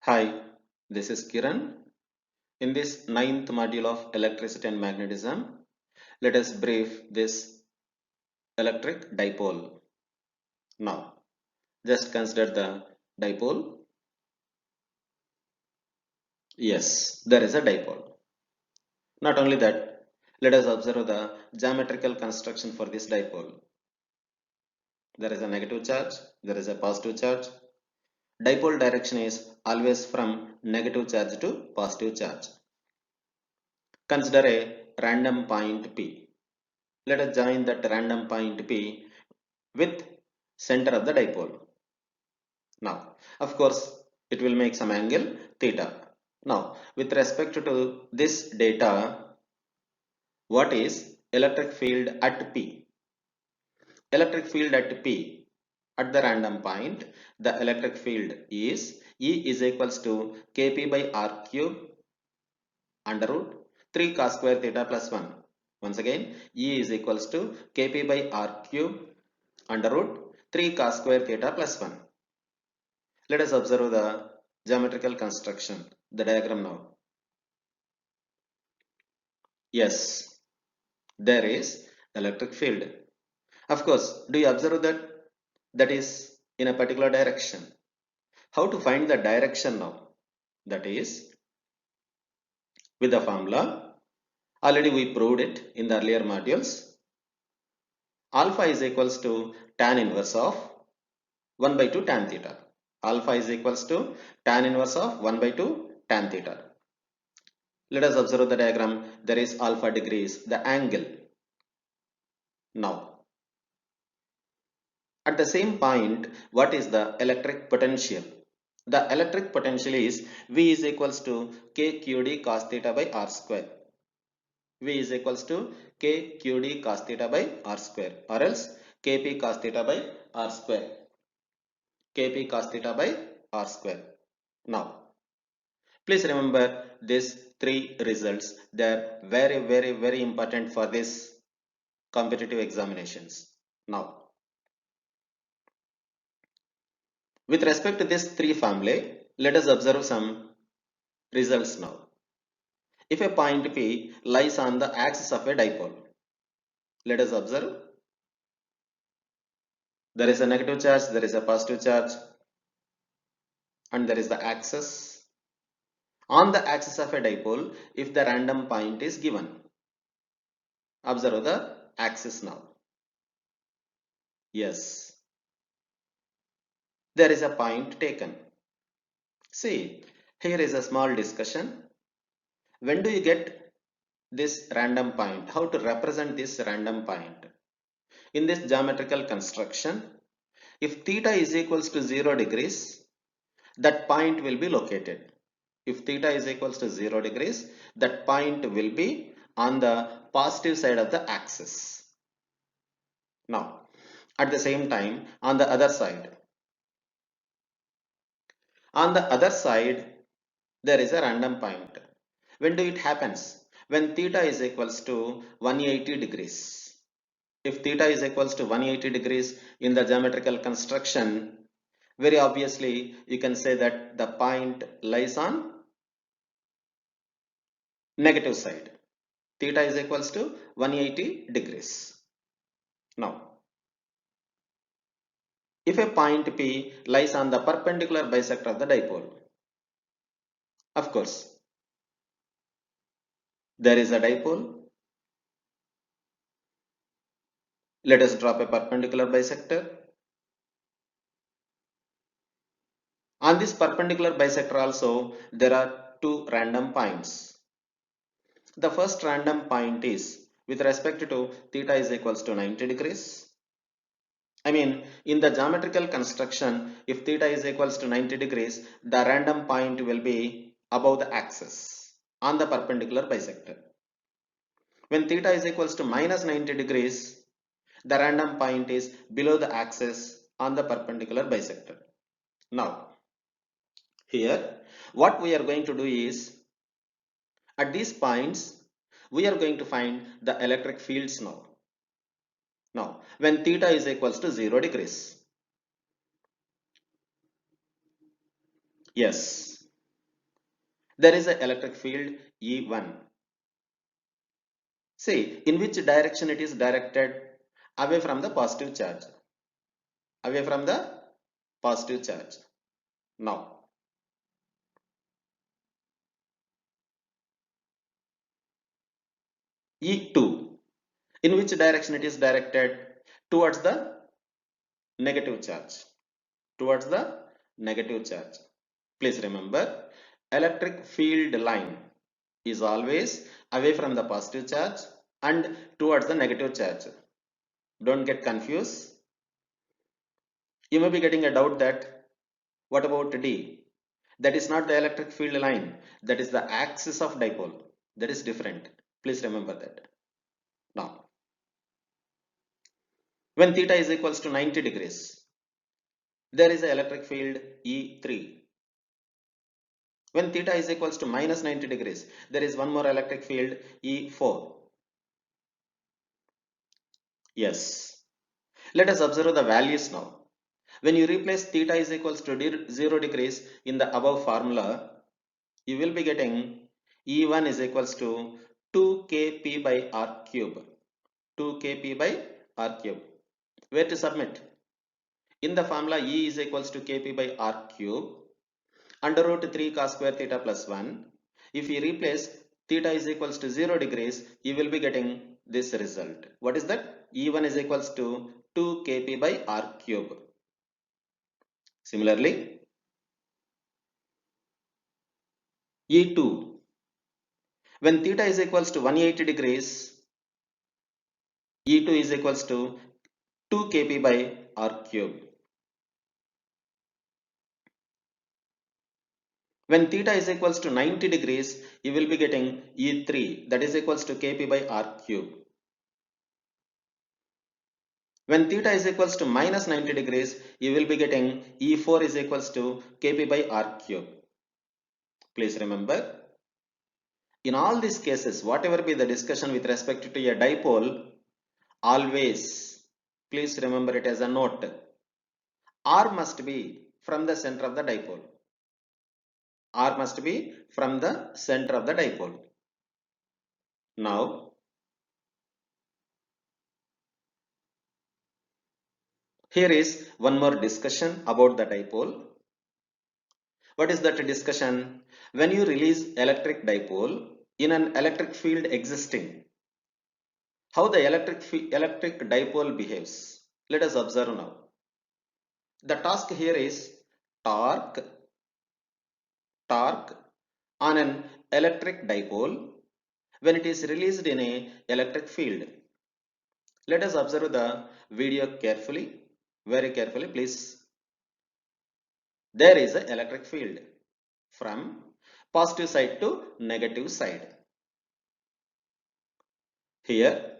Hi, this is Kiran. In this ninth module of electricity and magnetism, let us brief this electric dipole. Now, just consider the dipole. Yes, there is a dipole. Not only that, let us observe the geometrical construction for this dipole. There is a negative charge, there is a positive charge. Dipole direction is always from negative charge to positive charge. Consider a random point P. Let us join that random point P with center of the dipole. Now, of course, it will make some angle theta. Now, with respect to this data, what is electric field at P? Electric field at P at the random point, the electric field is E is equals to Kp by R cube under root 3 cos square theta plus 1. Once again, E is equals to Kp by R cube under root 3 cos square theta plus 1. Let us observe the geometrical construction, the diagram now. Yes, there is electric field. Of course, do you observe that that is in a particular direction? How to find the direction now? That is with the formula. Already we proved it in the earlier modules. Alpha is equals to tan inverse of 1 by 2 tan theta. Alpha is equals to tan inverse of 1 by 2 tan theta. Let us observe the diagram. There is alpha degrees, the angle. Now, at the same point, what is the electric potential? The electric potential is V is equals to KQD cos theta by R square. V is equals to KQD cos theta by R square, or else KP cos theta by R square. KP cos theta by R square. Now, please remember these three results. They are very important for this competitive examinations. Now, with respect to this three family, let us observe some results now. If a point P lies on the axis of a dipole, let us observe there is a negative charge, there is a positive charge, and there is the axis. On the axis of a dipole, if the random point is given, observe the axis now. Yes, there is a point taken. See, here is a small discussion. When do you get this random point? How to represent this random point? In this geometrical construction, if theta is equals to 0 degrees, that point will be located. If theta is equals to 0 degrees, that point will be on the positive side of the axis. Now, at the same time, on the other side, there is a random point. When do it happens? When theta is equals to 180 degrees. If theta is equals to 180 degrees in the geometrical construction, very obviously you can say that the point lies on negative side. Theta is equals to 180 degrees. Now, if a point P lies on the perpendicular bisector of the dipole, of course, there is a dipole. Let us drop a perpendicular bisector. On this perpendicular bisector also, there are two random points. The first random point is with respect to theta is equals to 90 degrees. I mean, in the geometrical construction, if theta is equals to 90 degrees, the random point will be above the axis on the perpendicular bisector. When theta is equals to minus 90 degrees, the random point is below the axis on the perpendicular bisector. Now, here, what we are going to do is, at these points, we are going to find the electric fields now. Now, when theta is equals to 0 degrees. Yes. There is an electric field E1. See, in which direction it is directed? Away from the positive charge. Away from the positive charge. Now, E2. In which direction it is directed? Towards the negative charge. Towards the negative charge. Please remember, electric field line is always away from the positive charge and towards the negative charge. Don't get confused. You may be getting a doubt that what about D? That is not the electric field line. That is the axis of dipole. That is different. Please remember that. Now, when theta is equals to 90 degrees, there is an electric field E3. When theta is equals to minus 90 degrees, there is one more electric field E4. Yes. Let us observe the values now. When you replace theta is equals to 0 degrees in the above formula, you will be getting E1 is equals to 2 kp by r cube. 2 kp by r cube. Where to submit? In the formula E is equals to kp by r cube under root 3 cos square theta plus 1. If you replace theta is equals to 0 degrees, you will be getting this result. What is that? E1 is equals to 2 kp by r cube. Similarly, E2. When theta is equals to 180 degrees, E2 is equals to 2 kp by r cube. When theta is equals to 90 degrees, you will be getting E3, that is equals to kp by r cube. When theta is equals to minus 90 degrees, you will be getting E4 is equals to kp by r cube. Please remember, in all these cases, whatever be the discussion with respect to a dipole, always, please remember it as a note. R must be from the center of the dipole. R must be from the center of the dipole. Now, here is one more discussion about the dipole. What is that discussion? When you release electric dipole in an electric field existing, how the electric dipole behaves? Let us observe now. The task here is torque on an electric dipole when it is released in a electric field. Let us observe the video carefully, very carefully please. There is an electric field from positive side to negative side. Here,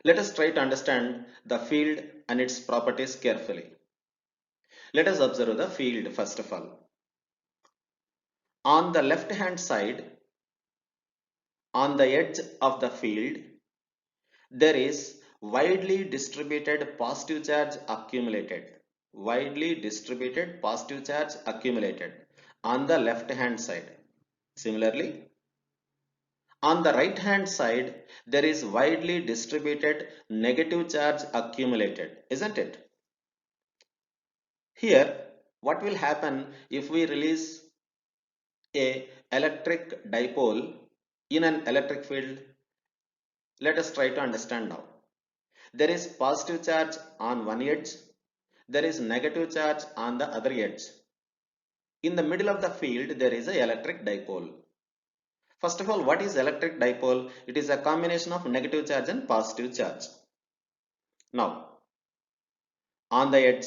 let us try to understand the field and its properties carefully. Let us observe the field first of all. On the left hand side, on the edge of the field, there is widely distributed positive charge accumulated. Widely distributed positive charge accumulated on the left hand side. Similarly, on the right hand side, there is widely distributed negative charge accumulated, isn't it? Here, what will happen if we release a electric dipole in an electric field? Let us try to understand now. There is positive charge on one edge, there is negative charge on the other edge. In the middle of the field, there is an electric dipole. First of all, what is electric dipole? It is a combination of negative charge and positive charge. Now, on the edge,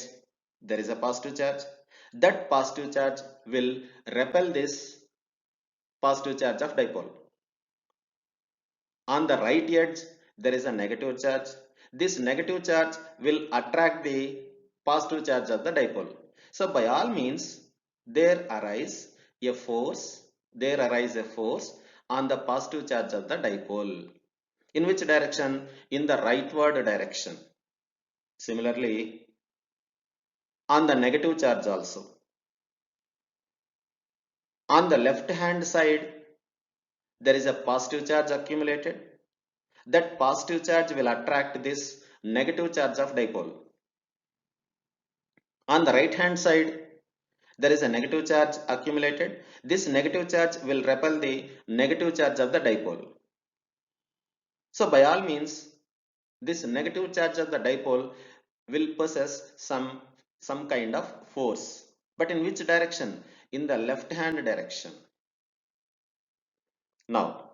there is a positive charge. That positive charge will repel this positive charge of dipole. On the right edge, there is a negative charge. This negative charge will attract the positive charge of the dipole. So by all means, there arises a force on the positive charge of the dipole. In which direction? In the rightward direction. Similarly, on the negative charge also. On the left hand side, there is a positive charge accumulated. That positive charge will attract this negative charge of dipole. On the right hand side, there is a negative charge accumulated. This negative charge will repel the negative charge of the dipole. So by all means, this negative charge of the dipole will possess some kind of force. But in which direction? In the left hand direction. Now,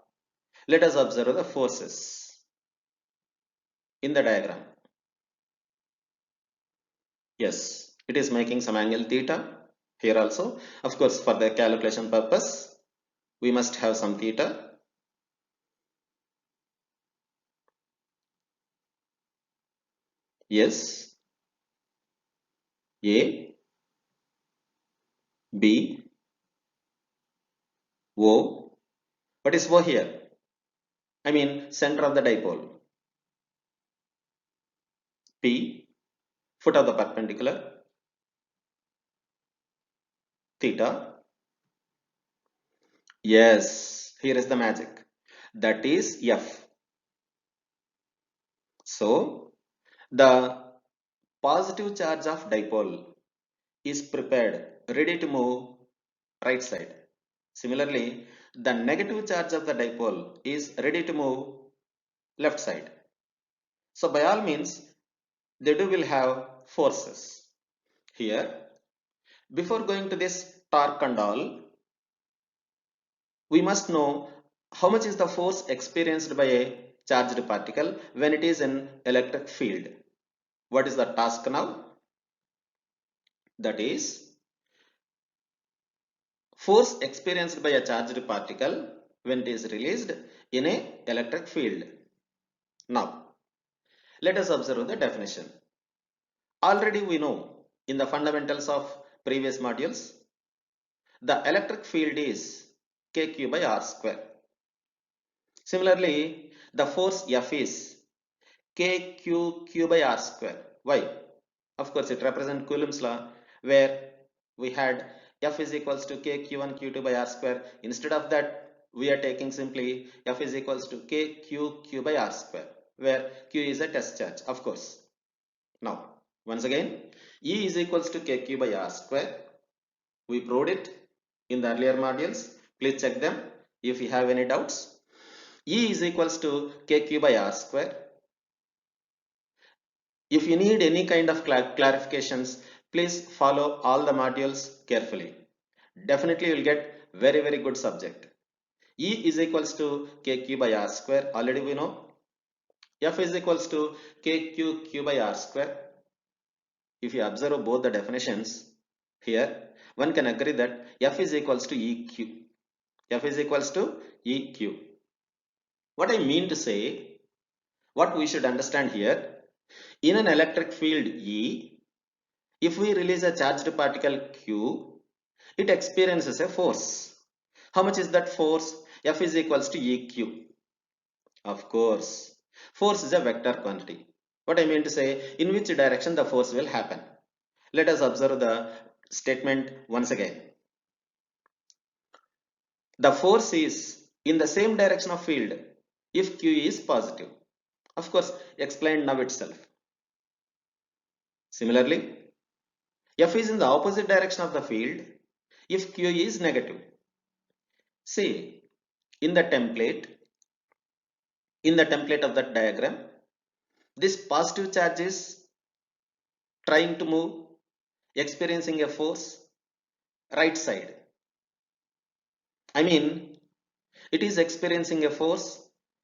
let us observe the forces in the diagram. Yes, it is making some angle theta here also. Of course, for the calculation purpose, we must have some theta. Yes, A, B, O. What is O here? I mean center of the dipole. P, foot of the perpendicular. Theta. Yes, here is the magic. That is F. So, the positive charge of dipole is prepared, ready to move right side. Similarly, the negative charge of the dipole is ready to move left side. So by all means, they will have forces. Here, before going to this torque and all, we must know how much is the force experienced by a charged particle when it is in electric field. What is the task now? That is, force experienced by a charged particle when it is released in a electric field. Now, let us observe the definition. Already we know in the fundamentals of previous modules, the electric field is kq by r square. Similarly, the force F is kq by r square. Why? Of course, it represents Coulomb's law, where we had F is equals to kq1 q2 by r square. Instead of that, we are taking simply F is equals to kq by r square, where q is a test charge, of course. Now, once again, E is equals to kq by r square. We proved it in the earlier modules. Please check them if you have any doubts. E is equals to kq by r square. If you need any kind of clarifications, please follow all the modules carefully. Definitely you will get very good subject. E is equals to kq by r square. Already we know. F is equals to kq by r square. If you observe both the definitions here, one can agree that F is equals to EQ. F is equals to EQ. What I mean to say, what we should understand here, in an electric field E, if we release a charged particle Q, it experiences a force. How much is that force? F is equals to EQ. Of course, force is a vector quantity. What I mean to say, in which direction the force will happen. Let us observe the statement once again. The force is in the same direction of field if Q is positive. Of course, explained now itself. Similarly, F is in the opposite direction of the field if Q is negative. See, in the template of that diagram, this positive charge is trying to move, experiencing a force right side. I mean, it is experiencing a force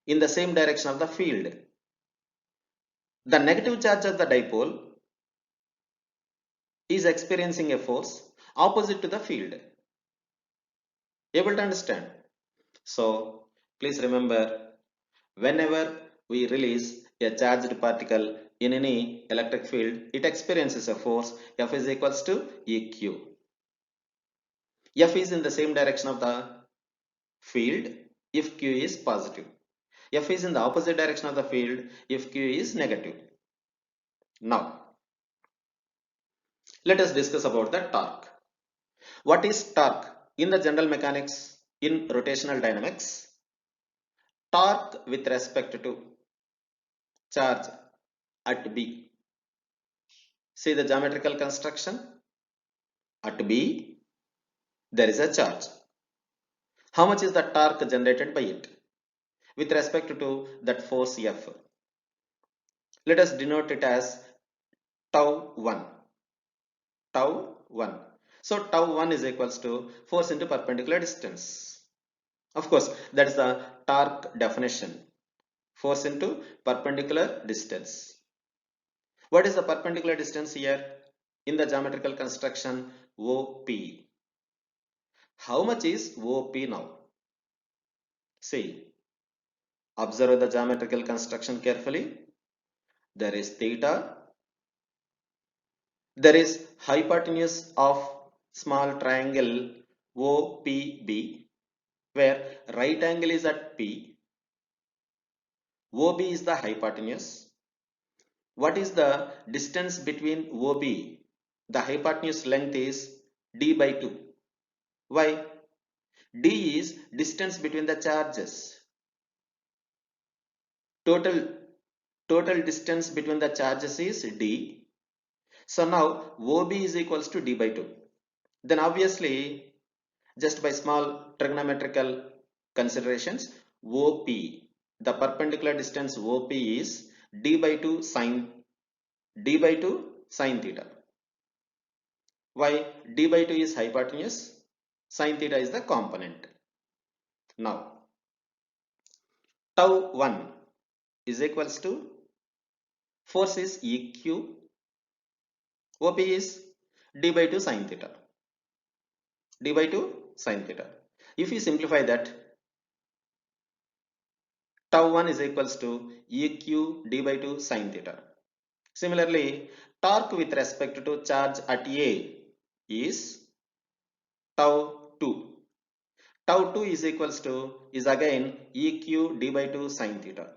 in the same direction of the field. The negative charge of the dipole is experiencing a force opposite to the field. Able to understand? So, please remember, whenever we release a charged particle in any electric field, it experiences a force. F is equals to EQ. F is in the same direction of the field if Q is positive. F is in the opposite direction of the field if Q is negative. Now, let us discuss about the torque. What is torque? in the general mechanics, in rotational dynamics, torque with respect to charge at B. See the geometrical construction. At B, there is a charge. How much is the torque generated by it with respect to that force F? Let us denote it as tau 1. Tau 1. So tau 1 is equals to force into perpendicular distance. Of course, that is the torque definition. Force into perpendicular distance. What is the perpendicular distance here? In the geometrical construction, OP. How much is OP now? See, observe the geometrical construction carefully. There is theta. There is hypotenuse of small triangle OPB, where right angle is at P. OB is the hypotenuse. What is the distance between OB? The hypotenuse length is D by 2. Why? D is distance between the charges. Total distance between the charges is D. So now OB is equals to D by 2. Then obviously, just by small trigonometrical considerations, OP, the perpendicular distance OP is D by 2 sine theta. Why? D by 2 is hypotenuse, sine theta is the component. Now, tau 1 is equals to force is EQ, OP is D by 2 sine theta. D by 2 sine theta. If you simplify that, tau 1 is equals to EQ D by 2 sine theta. Similarly, torque with respect to charge at A is tau 2. Tau 2 is equals to is again EQ D by 2 sine theta.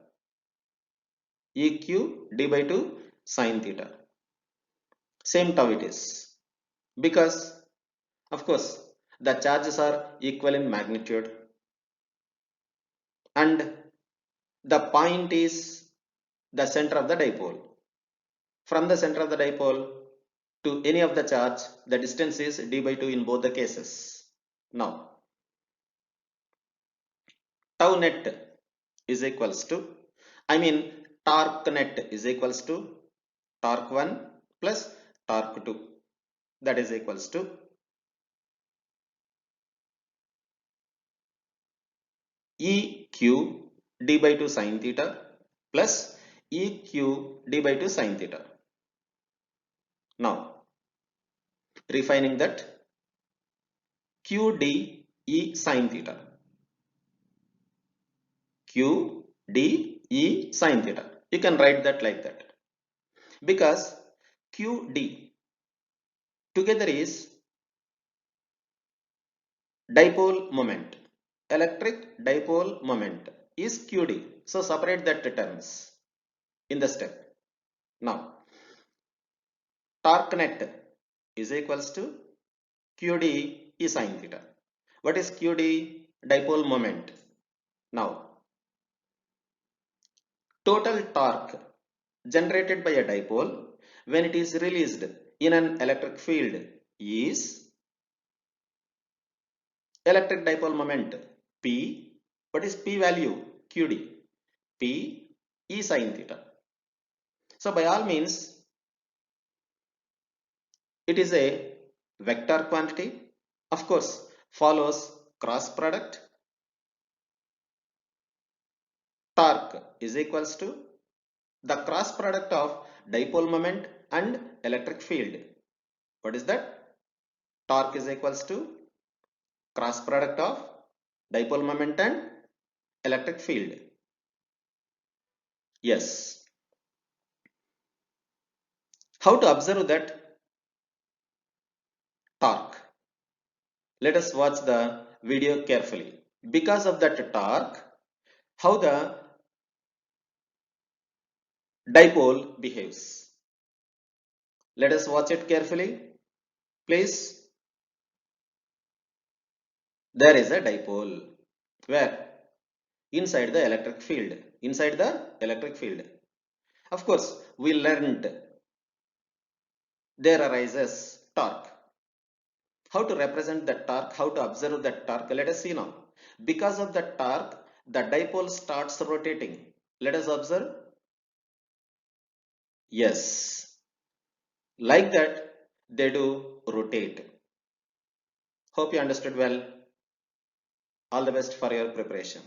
EQ D by 2 sine theta. Same tau it is. Because, of course, the charges are equal in magnitude. And the point is the center of the dipole. From the center of the dipole to any of the charge, the distance is D by 2 in both the cases. Now, tau net is equals to, torque net is equals to torque 1 plus torque 2. That is equals to EQ D by 2 sine theta plus EQ D by 2 sine theta. Now, refining that, QD E sine theta. QD E sine theta. You can write that like that. Because QD together is dipole moment. Electric dipole moment is QD. So separate that terms in the step. Now, torque net is equals to QD E sine theta. What is QD? Dipole moment. Now, total torque generated by a dipole when it is released in an electric field is electric dipole moment P. What is P value? QD. P E sine theta. So by all means, it is a vector quantity. Of course, follows cross product. Torque is equals to the cross product of dipole moment and electric field. What is that? Torque is equals to cross product of dipole moment and electric field. Yes. How to observe that torque? Let us watch the video carefully. Because of that torque, how the dipole behaves. Let us watch it carefully, please. there is a dipole. Where? Inside the electric field. Inside the electric field. Of course, we learned there arises torque. How to represent that torque? How to observe that torque? Let us see now. Because of the torque, the dipole starts rotating. Let us observe. Yes. Like that, they do rotate. Hope you understood well. All the best for your preparation.